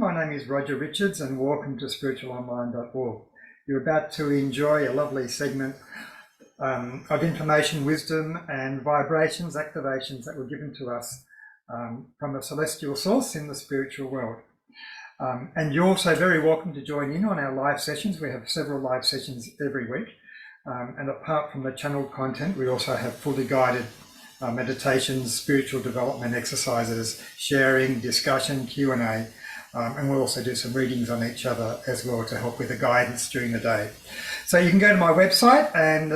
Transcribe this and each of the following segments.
afternoon. My name is Roger Richards and welcome to spiritualonline.org. You're about to enjoy a lovely segment of information, wisdom and vibrations, activations that were given to us from a celestial source in the spiritual world. And you're also very welcome to join in on our live sessions. We have several live sessions every week. And apart from the channeled content, we also have fully guided meditations, spiritual development exercises, sharing, discussion, Q&A, and we'll also do some readings on each other as well to help with the guidance during the day. So you can go to my website and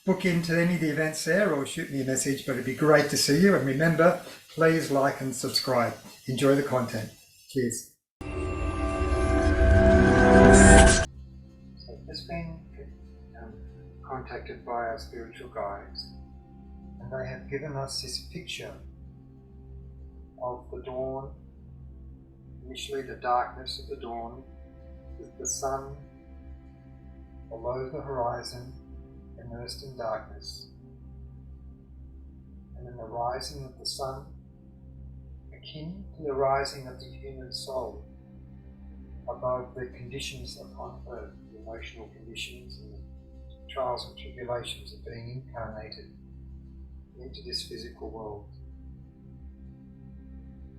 book into any of the events there or shoot me a message, but it'd be great to see you. And remember, please like and subscribe. Enjoy the content. Cheers. So I've just been contacted by our spiritual guides, and they have given us this picture of the dawn, initially the darkness of the dawn, with the sun below the horizon, immersed in darkness, and then the rising of the sun, akin to the rising of the human soul above the conditions upon earth, the emotional conditions and the trials and tribulations of being incarnated into this physical world.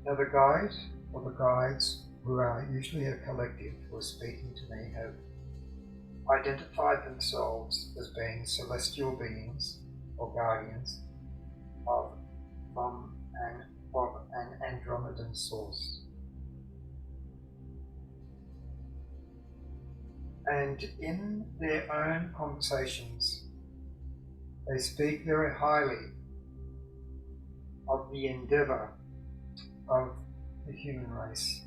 Now the guide or the guides, who are usually a collective who are speaking to me, have identified themselves as being celestial beings or guardians from an Andromedan source. And in their own conversations, they speak very highly of the endeavour of the human race.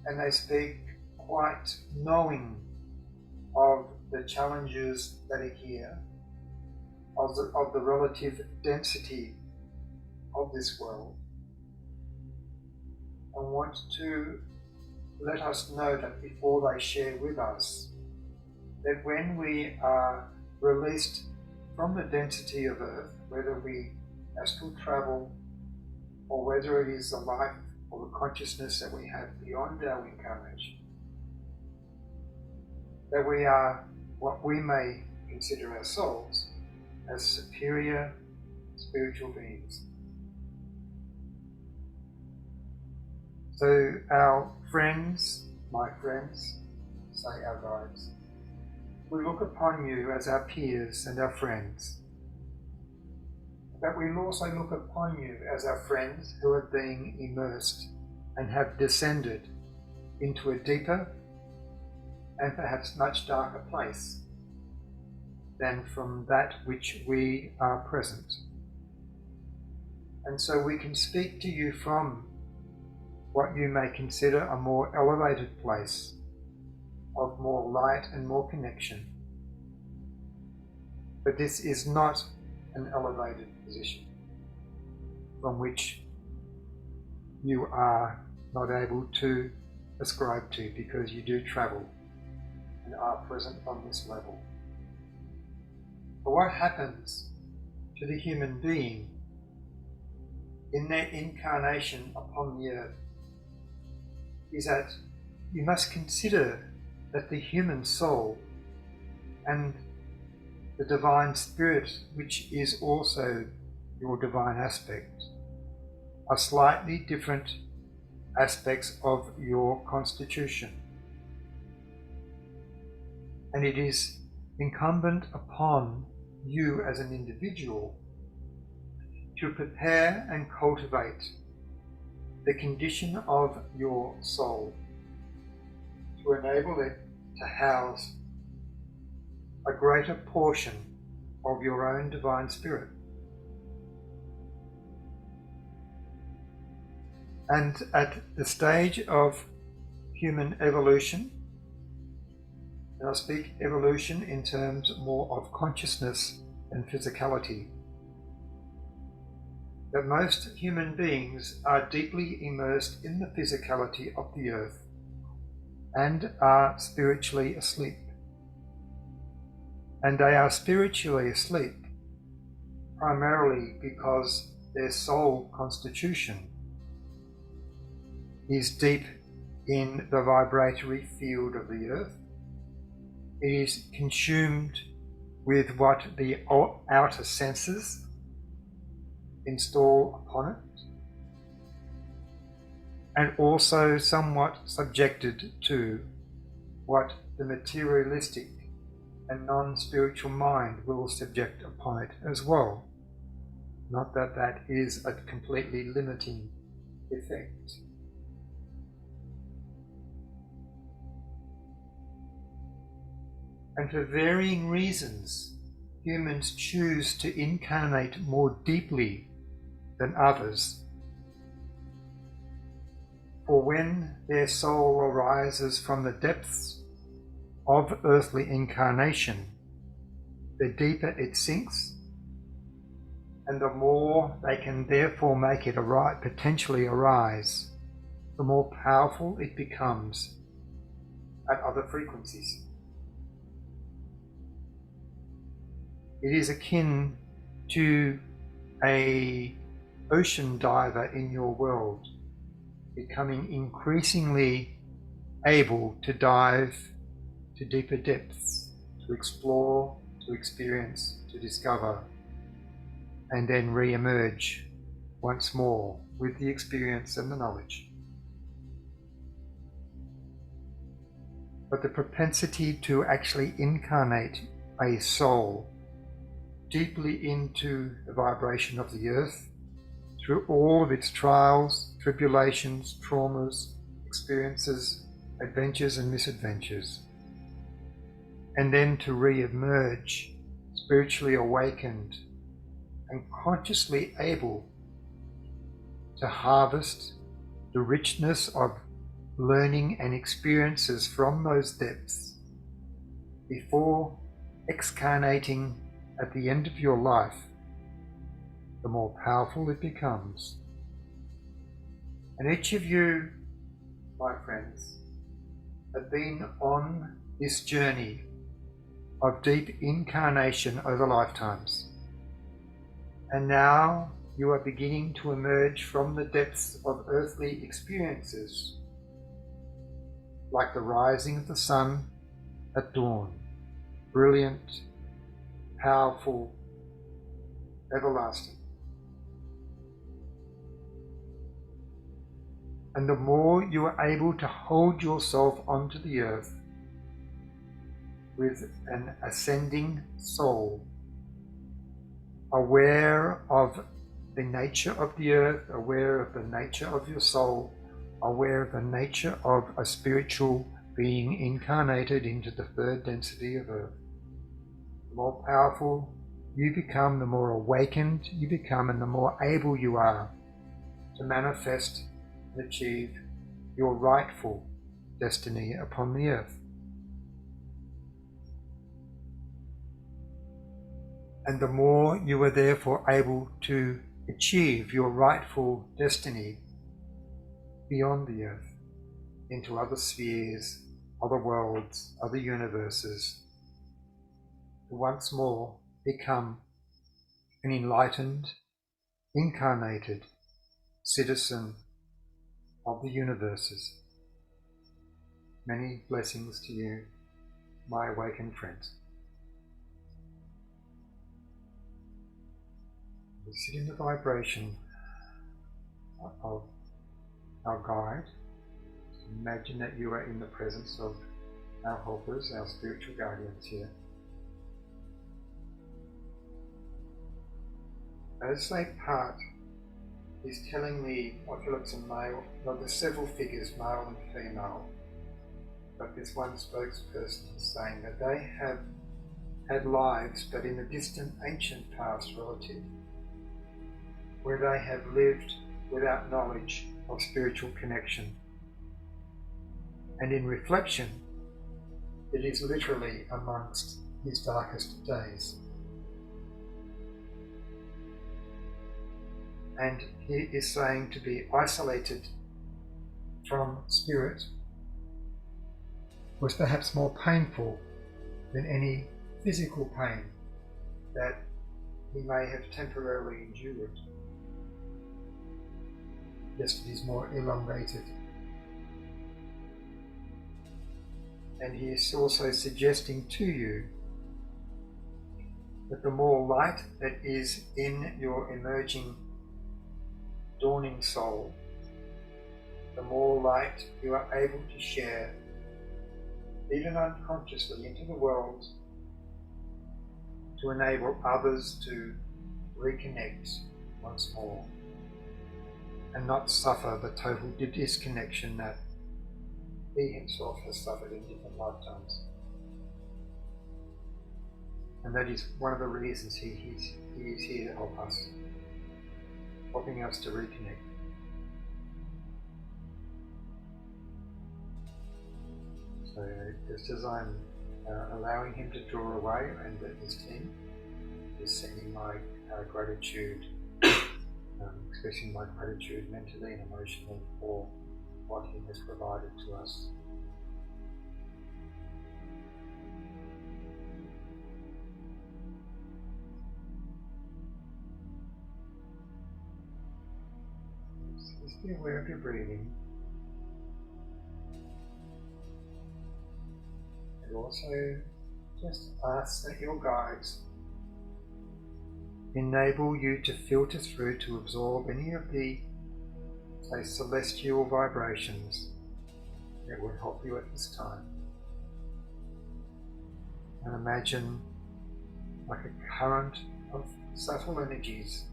And they speak quite knowing of the challenges that are here, of the relative density of this world, and want to let us know that before they share with us, that when we are released from the density of Earth, whether we astral travel or whether it is the life or the consciousness that we have beyond our incarnation, that we are what we may consider ourselves as superior spiritual beings. So our friends, my friends, say our guides, we look upon you as our peers and our friends, but we also look upon you as our friends who are being immersed and have descended into a deeper and perhaps much darker place than from that which we are present. And so we can speak to you from what you may consider a more elevated place of more light and more connection. But this is not an elevated position from which you are not able to ascribe to, because you do travel and are present on this level. But what happens to the human being in their incarnation upon the earth is that you must consider that the human soul and the divine spirit, which is also your divine aspect, are slightly different aspects of your constitution. And it is incumbent upon you as an individual to prepare and cultivate the condition of your soul to enable it to house a greater portion of your own divine spirit. And at the stage of human evolution, and I speak evolution in terms more of consciousness and physicality, that most human beings are deeply immersed in the physicality of the earth and are spiritually asleep. And they are spiritually asleep primarily because their soul constitution is deep in the vibratory field of the earth. It is consumed with what the outer senses install upon it, and also somewhat subjected to what the materialistic and non-spiritual mind will subject upon it as well. Not that that is a completely limiting effect. And for varying reasons, humans choose to incarnate more deeply than others. For when their soul arises from the depths of earthly incarnation, the deeper it sinks, and the more they can therefore make it potentially arise, the more powerful it becomes at other frequencies. It is akin to an ocean diver in your world becoming increasingly able to dive to deeper depths, to explore, to experience, to discover, and then re-emerge once more with the experience and the knowledge. But the propensity to actually incarnate a soul deeply into the vibration of the earth, through all of its trials, tribulations, traumas, experiences, adventures and misadventures, and then to re-emerge spiritually awakened and consciously able to harvest the richness of learning and experiences from those depths before excarnating at the end of your life, the more powerful it becomes. And each of you, my friends, have been on this journey of deep incarnation over lifetimes. And now you are beginning to emerge from the depths of earthly experiences, like the rising of the sun at dawn, brilliant, powerful, everlasting. And the more you are able to hold yourself onto the earth with an ascending soul, aware of the nature of the earth, aware of the nature of your soul, aware of the nature of a spiritual being incarnated into the third density of earth, the more powerful you become, the more awakened you become, and the more able you are to manifest and achieve your rightful destiny upon the earth. And the more you are therefore able to achieve your rightful destiny beyond the earth, into other spheres, other worlds, other universes, to once more become an enlightened, incarnated citizen of the universes. Many blessings to you, my awakened friends. We sit in the vibration of our guide. Imagine that you are in the presence of our helpers, our spiritual guardians here. As they part, he's telling me, I feel it's a male, well, there's several figures, male and female, but this one spokesperson is saying that they have had lives, but in a distant, ancient past relative, where they have lived without knowledge of spiritual connection. And in reflection, it is literally amongst his darkest days. And he is saying to be isolated from spirit was perhaps more painful than any physical pain that he may have temporarily endured. Just it is more elongated And he is also suggesting to you that the more light that is in your emerging, dawning soul, the more light you are able to share, even unconsciously, into the world to enable others to reconnect once more and not suffer the total disconnection that he himself has suffered in different lifetimes. And that is one of the reasons he is here to help us, helping us to reconnect. So just as I'm allowing him to draw away, and his team is sending my gratitude, expressing my gratitude mentally and emotionally for what he has provided to us. Just be aware of your breathing. And also just ask that your guides enable you to filter through to absorb any of the, say, celestial vibrations that will help you at this time. And imagine like a current of subtle energies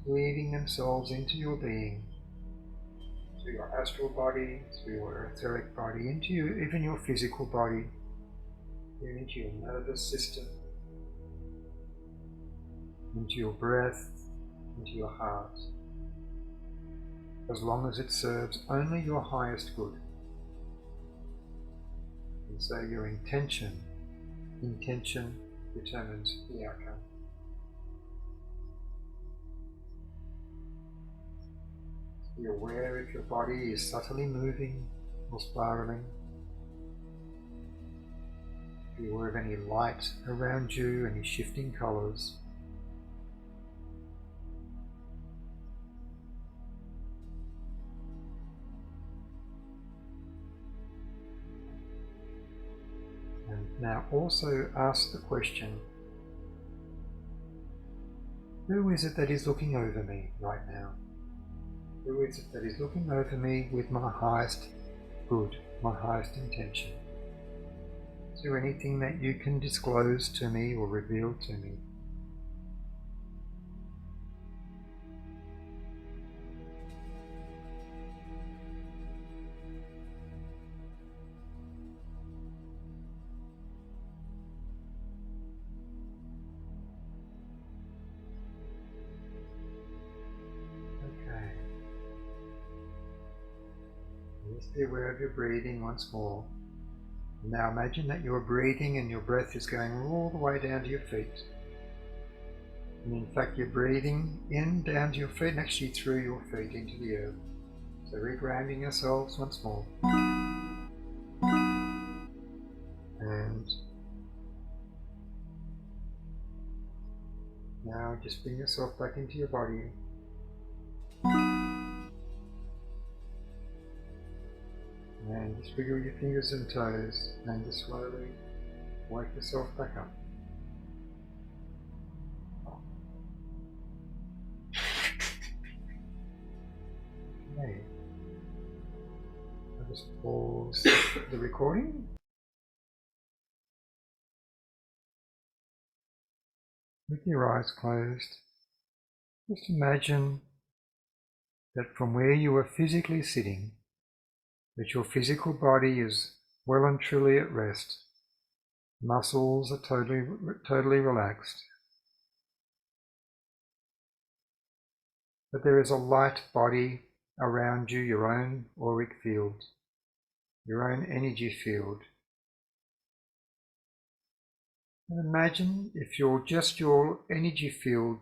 weaving themselves into your being, through your astral body, through your etheric body, into even your physical body, into your nervous system, into your breath, into your heart, as long as it serves only your highest good. And so your intention determines the outcome. Be aware if your body is subtly moving or spiraling. Be aware of any light around you, any shifting colours. And now also ask the question, who is it that is looking over me right now? Who is it that is looking over me with my highest good, my highest intention? Is there anything that you can disclose to me or reveal to me? Okay. Just be aware of your breathing once more. Now imagine that you're breathing and your breath is going all the way down to your feet. And in fact you're breathing in down to your feet and actually through your feet into the earth. So regrounding yourselves once more. And now just bring yourself back into your body. And just wiggle your fingers and toes and just slowly wake yourself back up. Okay. I'll just pause the recording. With your eyes closed, just imagine that from where you are physically sitting, that your physical body is well and truly at rest. Muscles are totally relaxed. But there is a light body around you, your own auric field, your own energy field. And imagine if your energy field,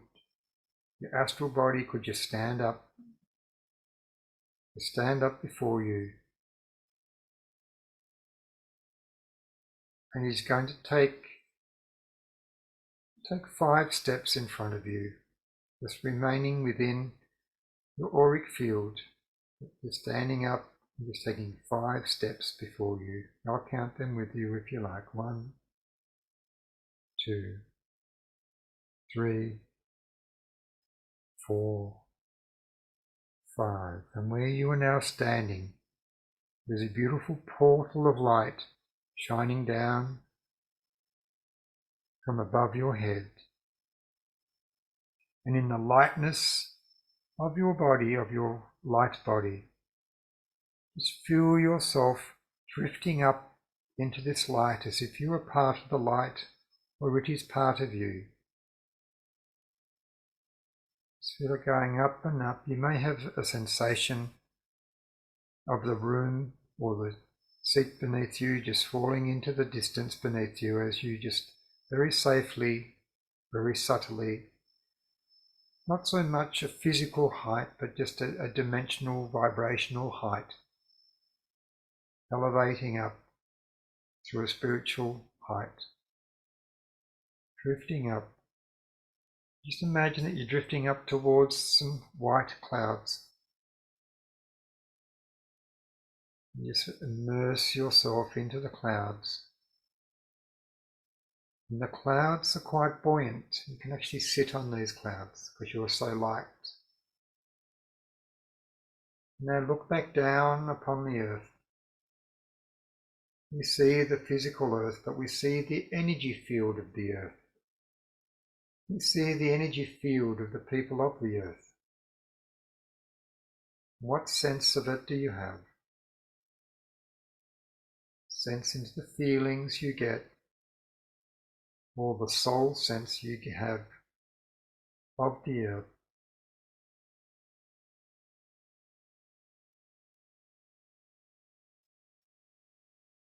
your astral body could just stand up before you. And he's going to take 5 steps in front of you, just remaining within your auric field. You're standing up You're just taking 5 steps before you. I'll count them with you if you like. 1, 2, 3, 4, 5. And where you are now standing, there's a beautiful portal of light shining down from above your head. And in the lightness of your body, of your light body, just feel yourself drifting up into this light as if you are part of the light or it is part of you. Just feel it going up and up. You may have a sensation of the room or the seat beneath you just falling into the distance beneath you as you just very safely, very subtly, not so much a physical height, but just a dimensional, vibrational height, elevating up through a spiritual height, drifting up. Just imagine that you're drifting up towards some white clouds. Just immerse yourself into the clouds. And the clouds are quite buoyant. You can actually sit on these clouds because you're so light. Now look back down upon the earth. We see the physical earth, but we see the energy field of the earth. We see the energy field of the people of the earth. What sense of it do you have? Sense into the feelings you get, or the soul sense you have of the earth.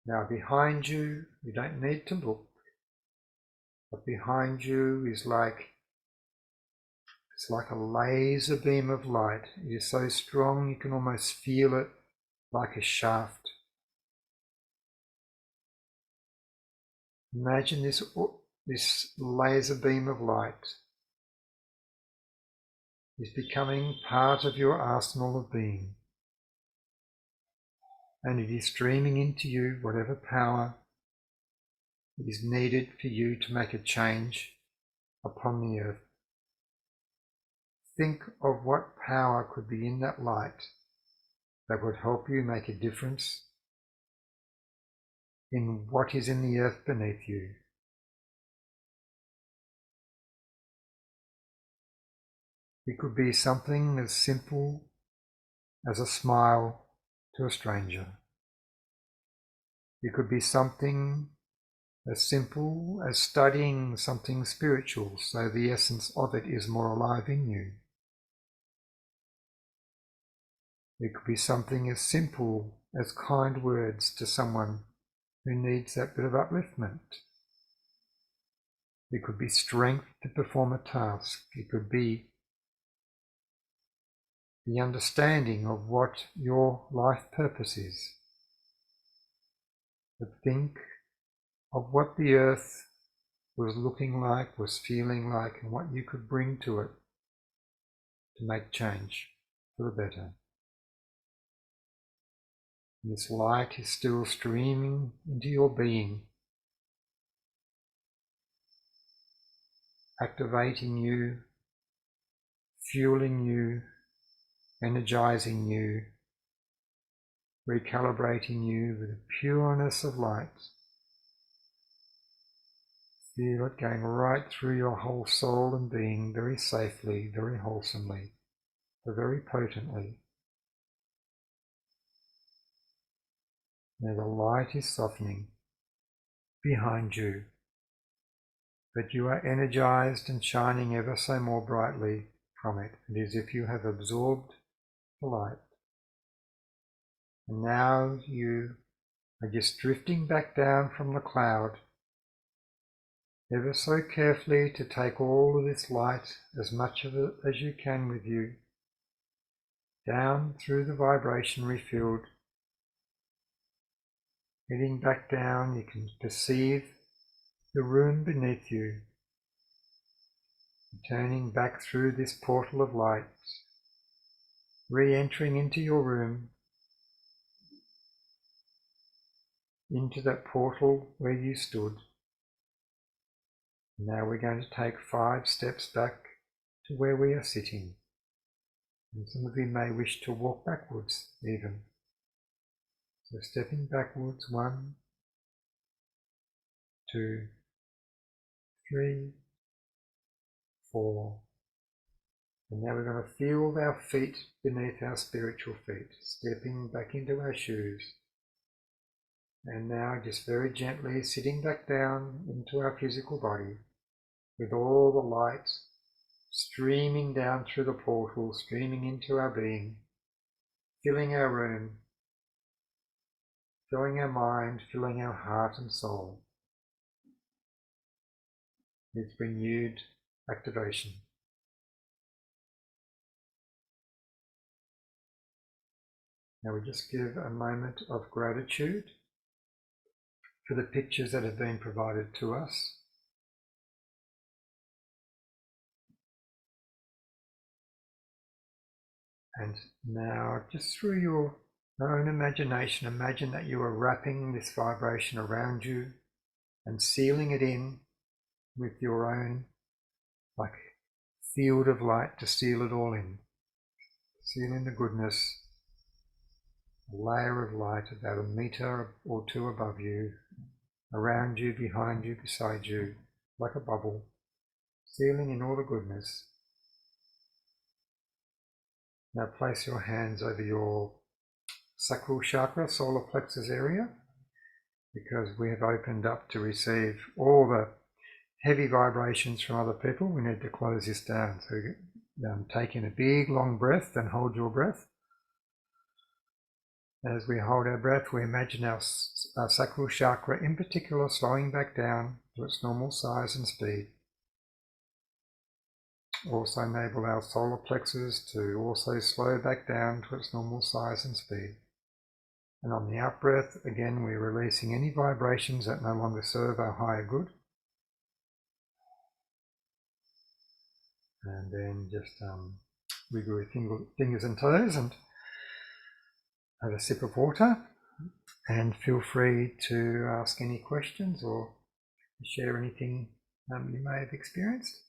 Now behind you, you don't need to look, but behind you is it's like a laser beam of light. It is so strong you can almost feel it like a shaft. Imagine this laser beam of light is becoming part of your arsenal of being. And it is streaming into you whatever power is needed for you to make a change upon the earth. Think of what power could be in that light that would help you make a difference in what is in the earth beneath you. It could be something as simple as a smile to a stranger. It could be something as simple as studying something spiritual, so the essence of it is more alive in you. It could be something as simple as kind words to someone who needs that bit of upliftment. It could be strength to perform a task. It could be the understanding of what your life purpose is. But think of what the earth was looking like, was feeling like, and what you could bring to it to make change for the better. This light is still streaming into your being, activating you, fueling you, energizing you, recalibrating you with the pureness of light. Feel it going right through your whole soul and being, very safely, very wholesomely, but very potently. Now the light is softening behind you, but you are energized and shining ever so more brightly from it. It is as if you have absorbed the light. And now you are just drifting back down from the cloud, ever so carefully to take all of this light, as much of it as you can with you, down through the vibrationary field. Heading back down, you can perceive the room beneath you, turning back through this portal of light, re-entering into your room, into that portal where you stood. Now we're going to take 5 steps back to where we are sitting. And some of you may wish to walk backwards even. So stepping backwards, 1, 2, 3, 4. And now we're going to feel our feet beneath our spiritual feet, stepping back into our shoes. And now just very gently sitting back down into our physical body with all the light streaming down through the portal, streaming into our being, filling our room, filling our mind, filling our heart and soul with renewed activation. Now we just give a moment of gratitude for the pictures that have been provided to us. And now, just through your own imagination, imagine that you are wrapping this vibration around you and sealing it in with your own, like, field of light to seal it all in. Seal in the goodness, a layer of light about 1 meter or 2 above you, around you, behind you, beside you, like a bubble, sealing in all the goodness. Now place your hands over your sacral chakra, solar plexus area, because we have opened up to receive all the heavy vibrations from other people. We need to close this down. So take in a big long breath and hold your breath. As we hold our breath, we imagine our sacral chakra in particular slowing back down to its normal size and speed. Also enable our solar plexus to also slow back down to its normal size and speed. And on the out breath, again, we're releasing any vibrations that no longer serve our higher good. And then just wiggle your fingers and toes and have a sip of water. And feel free to ask any questions or share anything you may have experienced.